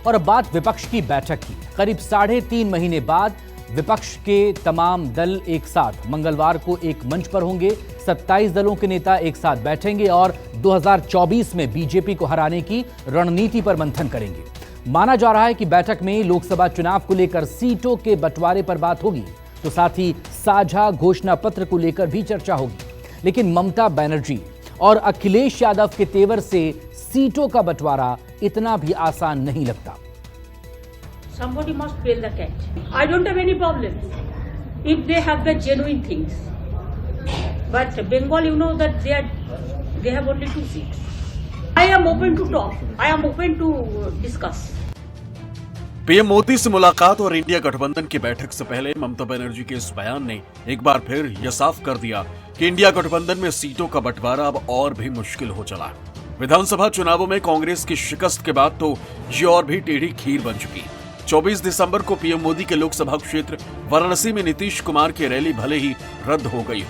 और अब बात विपक्ष की बैठक की। करीब 3.5 महीने बाद विपक्ष के तमाम दल एक साथ मंगलवार को एक मंच पर होंगे। 27 दलों के नेता एक साथ बैठेंगे और 2024 में बीजेपी को हराने की रणनीति पर मंथन करेंगे। माना जा रहा है कि बैठक में लोकसभा चुनाव को लेकर सीटों के बंटवारे पर बात होगी, तो साथ ही साझा घोषणा पत्र को लेकर भी चर्चा होगी। लेकिन ममता बनर्जी और अखिलेश यादव के तेवर से सीटों का बंटवारा इतना भी आसान नहीं लगता। Somebody must bail the cat. I don't have any problem if they have the genuine things. But Bengal, you know that they have only 2 seats. I am open to talk. I am open to discuss. PM Modi से मुलाकात और India गठबंधन की बैठक से पहले ममता बनर्जी के इस बयान ने एक बार फिर यह साफ कर दिया कि इंडिया गठबंधन में सीटों का बंटवारा अब और भी मुश्किल हो चला है। विधानसभा चुनावों में कांग्रेस की शिकस्त के बाद तो ये और भी टेढ़ी खीर बन चुकी। 24 दिसंबर को पीएम मोदी के लोकसभा क्षेत्र वाराणसी में नीतीश कुमार की रैली भले ही रद्द हो गई,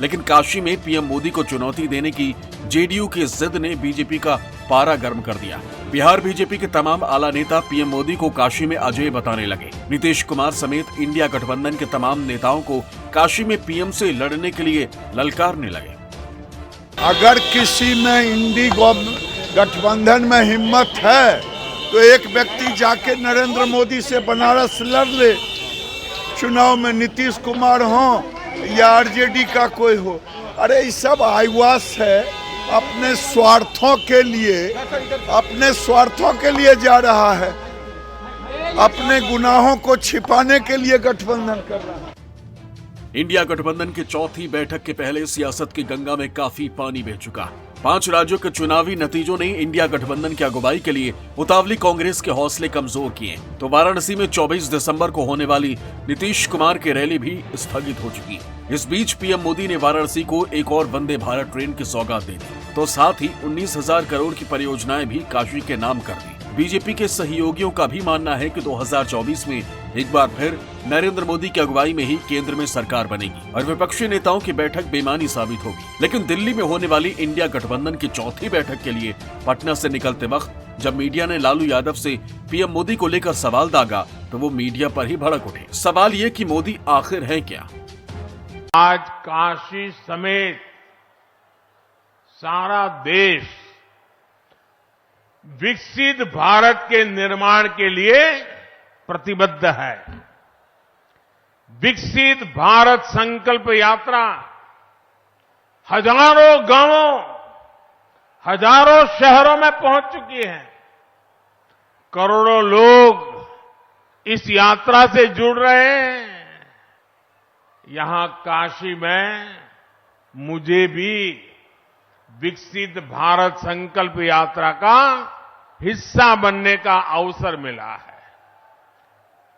लेकिन काशी में पीएम मोदी को चुनौती देने की जेडीयू की जिद ने बीजेपी का पारा गर्म कर दिया। बिहार बीजेपी के तमाम आला नेता पीएम मोदी को काशी में अजय बताने लगे। नीतीश कुमार समेत इंडिया गठबंधन के तमाम नेताओं को काशी में पीएम से लड़ने के लिए ललकारने लगे। अगर किसी में इंडी गठबंधन में हिम्मत है तो एक व्यक्ति जाके नरेंद्र मोदी से बनारस लड़ ले, चुनाव में नीतीश कुमार हो या आरजेडी का कोई हो। अरे ये सब आईवास है, अपने स्वार्थों के लिए जा रहा है, अपने गुनाहों को छिपाने के लिए गठबंधन कर रहा है। इंडिया गठबंधन की चौथी बैठक के पहले सियासत की गंगा में काफी पानी बह चुका। 5 राज्यों के चुनावी नतीजों ने इंडिया गठबंधन की अगुवाई के लिए उतावली कांग्रेस के हौसले कमजोर किए, तो वाराणसी में 24 दिसंबर को होने वाली नीतीश कुमार की रैली भी स्थगित हो चुकी। इस बीच पीएम मोदी ने वाराणसी को एक और वंदे भारत ट्रेन की सौगात दे दी, तो साथ ही 19,000 करोड़ की परियोजनाएं भी काशी के नाम कर दी। बीजेपी के सहयोगियों का भी मानना है कि 2024 में एक बार फिर नरेंद्र मोदी की अगुवाई में ही केंद्र में सरकार बनेगी और विपक्षी नेताओं की बैठक बेमानी साबित होगी। लेकिन दिल्ली में होने वाली इंडिया गठबंधन की चौथी बैठक के लिए पटना से निकलते वक्त जब मीडिया ने लालू यादव से पीएम मोदी को लेकर सवाल दागा, तो वो मीडिया पर ही भड़क उठे। सवाल ये कि मोदी आखिर हैं क्या? आज काशी समेत सारा देश विकसित भारत के निर्माण के लिए प्रतिबद्ध है। विकसित भारत संकल्प यात्रा हजारों गांवों, हजारों शहरों में पहुंच चुकी है। करोड़ों लोग इस यात्रा से जुड़ रहे हैं। यहां काशी में मुझे भी विकसित भारत संकल्प यात्रा का हिस्सा बनने का अवसर मिला है।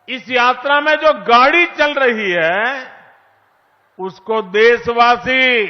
इस यात्रा में जो गाड़ी चल रही है, उसको देशवासी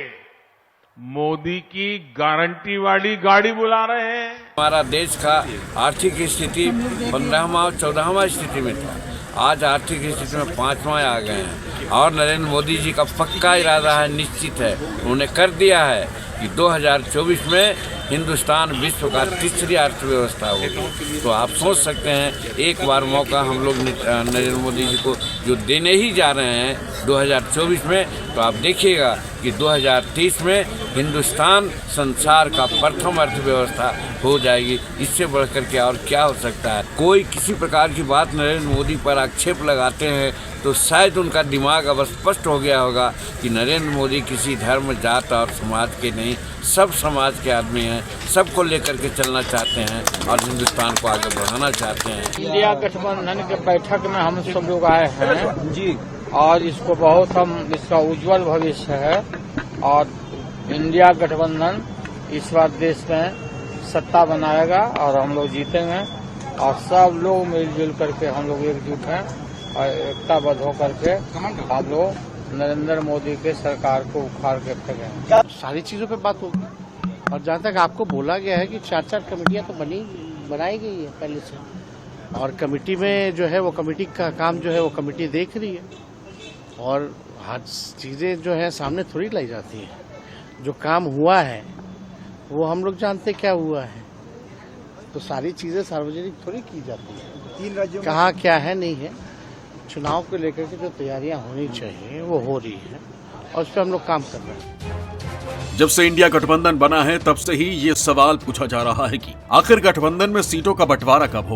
मोदी की गारंटी वाली गाड़ी बुला रहे हैं। हमारा देश का आर्थिक स्थिति 15वां और 14वां स्थिति में था, आज आर्थिक स्थिति में 5वां आ गए हैं और नरेंद्र मोदी जी का पक्का इरादा है, निश्चित है, उन्होंने कर दिया है कि 2024 में हिंदुस्तान विश्व का तीसरी अर्थव्यवस्था होगी। तो आप सोच सकते हैं एक बार मौका हम लोग नरेंद्र मोदी जी को जो देने ही जा रहे हैं 2024 में, तो आप देखिएगा कि 2030 में हिंदुस्तान संसार का प्रथम अर्थव्यवस्था हो जाएगी। इससे बढ़कर के और क्या हो सकता है? कोई किसी प्रकार की बात नरेंद्र मोदी पर आक्षेप लगाते हैं तो शायद उनका दिमाग अब स्पष्ट हो गया होगा कि नरेंद्र मोदी किसी धर्म, जात और समाज के नहीं, सब समाज के आदमी हैं, सबको लेकर के चलना चाहते हैं और हिंदुस्तान को आगे बढ़ाना चाहते हैं। इंडिया गठबंधन के बैठक में हम सब लोग आए हैं जी, और इसको बहुत इसका उज्जवल भविष्य है और इंडिया गठबंधन इस बार देश में सत्ता बनाएगा और हम लोग जीतेंगे और सब लोग मिलजुल करके हम लोग एकजुट हैं और एकताबद्ध होकर के हम लोग नरेंद्र मोदी के सरकार को उखाड़ के फेंकेंगे। सारी चीजों पे बात होगी और जहाँ तक आपको बोला गया है कि 4 कमेटियां तो बनाई गई है पहले से, और कमेटी में जो है वो कमेटी का काम जो है वो कमेटी देख रही है और हर चीजें जो है सामने थोड़ी लाई जाती है। जो काम हुआ है वो हम लोग जानते क्या हुआ है। तो सारी चीजें सार्वजनिक थोड़ी की जाती है। 3 राज्यों कहाँ क्या है नहीं है, चुनाव को लेकर के जो तैयारियां होनी चाहिए वो हो रही है और उस पर हम लोग काम कर रहे हैं। जब से इंडिया गठबंधन बना है तब से ही ये सवाल पूछा जा रहा है कि आखिर गठबंधन में सीटों का बंटवारा कब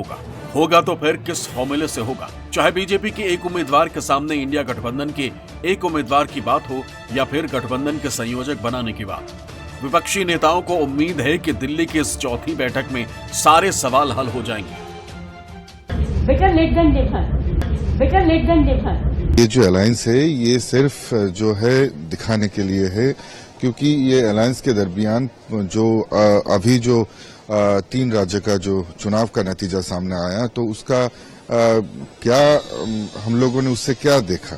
होगा तो फिर किस फॉर्मूले से होगा। चाहे बीजेपी के एक उम्मीदवार के सामने इंडिया गठबंधन के एक उम्मीदवार की बात हो या फिर गठबंधन के संयोजक बनाने की बात। विपक्षी नेताओं को उम्मीद है कि दिल्ली की इस चौथी बैठक में सारे सवाल हल हो जाएंगे। Better late than never. ये जो अलायंस है ये सिर्फ जो है दिखाने के लिए है, क्योंकि ये अलायंस के दरमियान जो अभी जो 3 राज्य का जो चुनाव का नतीजा सामने आया तो उसका क्या हम लोगों ने उससे क्या देखा,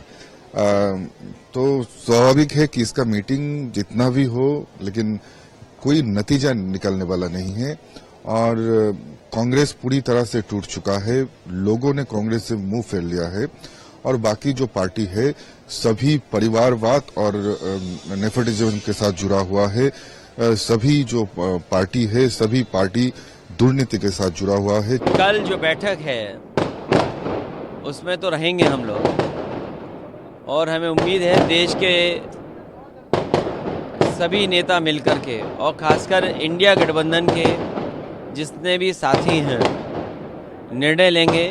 तो स्वाभाविक है कि इसका मीटिंग जितना भी हो लेकिन कोई नतीजा निकलने वाला नहीं है और कांग्रेस पूरी तरह से टूट चुका है। लोगों ने कांग्रेस से मुंह फेर लिया है और बाकी जो पार्टी है सभी परिवारवाद और नेपोटिज्म के साथ जुड़ा हुआ है। सभी जो पार्टी है सभी पार्टी दुर्नीति के साथ जुड़ा हुआ है। कल जो बैठक है उसमें तो रहेंगे हम लोग और हमें उम्मीद है देश के सभी नेता मिलकर के और खासकर इंडिया गठबंधन के जितने भी साथी हैं निर्णय लेंगे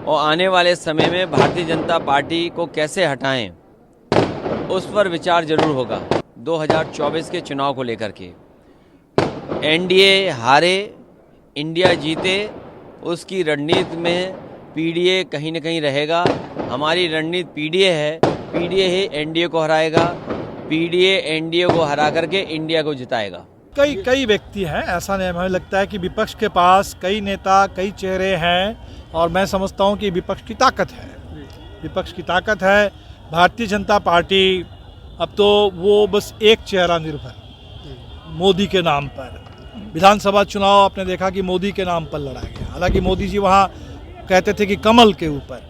और आने वाले समय में भारतीय जनता पार्टी को कैसे हटाएं उस पर विचार जरूर होगा। 2024 के चुनाव को लेकर के एनडीए हारे इंडिया जीते उसकी रणनीति में पीडीए कहीं न कहीं रहेगा। हमारी रणनीति पीडीए है, पीडीए ही एनडीए को हराएगा, पीडीए एनडीए को हरा करके इंडिया को जिताएगा। कई व्यक्ति हैं, ऐसा नहीं, हमें लगता है कि विपक्ष के पास कई नेता कई चेहरे हैं और मैं समझता हूं कि विपक्ष की ताकत है। विपक्ष की ताकत है। भारतीय जनता पार्टी अब तो वो बस एक चेहरा निर्भर मोदी के नाम पर। विधानसभा चुनाव आपने देखा कि मोदी के नाम पर लड़ा गया, हालांकि मोदी जी वहाँ कहते थे कि कमल के ऊपर,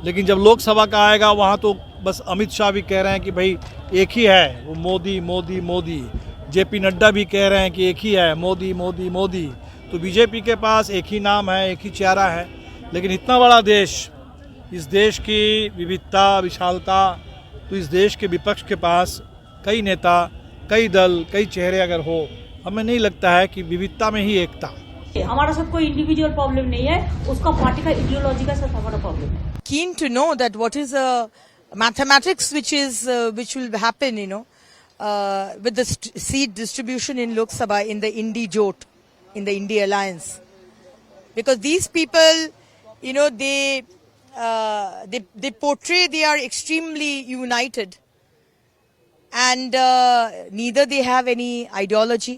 लेकिन जब लोकसभा का आएगा वहाँ तो बस अमित शाह भी कह रहे हैं कि भाई एक ही है वो मोदी मोदी मोदी। जेपी नड्डा भी कह रहे हैं कि एक ही है मोदी मोदी मोदी। तो बीजेपी के पास एक ही नाम है, एक ही चेहरा है। लेकिन इतना बड़ा देश, इस देश की विविधता विशालता, तो इस देश के विपक्ष के पास कई नेता कई दल कई चेहरे अगर हो, हमें नहीं लगता है कि विविधता में ही एकता। हमारा सब कोई इंडिविजुअल प्रॉब्लम नहीं है, उसका पार्टी का आइडियोलॉजी का सब हमारा प्रॉब्लम है। Keen to know that what is mathematics which will happen, with the seat distribution in Lok Sabha in the Indi Jot, in the Indi Alliance, because these people, they portray they are extremely united, and neither they have any ideology.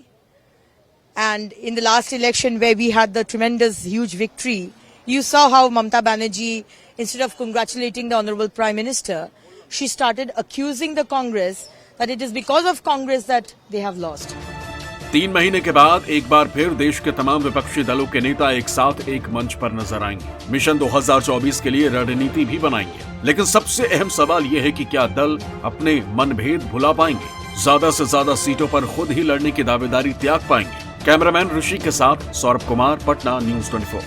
And in the last election where we had the tremendous huge victory, you saw how Mamata Banerjee, instead of congratulating the Honorable Prime Minister, she started accusing the Congress that it is because of Congress that they have lost. 3 महीने के बाद एक बार फिर देश के तमाम विपक्षी दलों के नेता एक साथ एक मंच पर नजर आएंगे। मिशन 2024 के लिए रणनीति भी बनाएंगे। लेकिन सबसे अहम सवाल यह है कि क्या दल अपने मनभेद भुला पाएंगे, ज्यादा से ज्यादा सीटों पर खुद ही लड़ने की दावेदारी त्याग पाएंगे। कैमरामैन ऋषि के साथ सौरभ कुमार, पटना, न्यूज़ 24।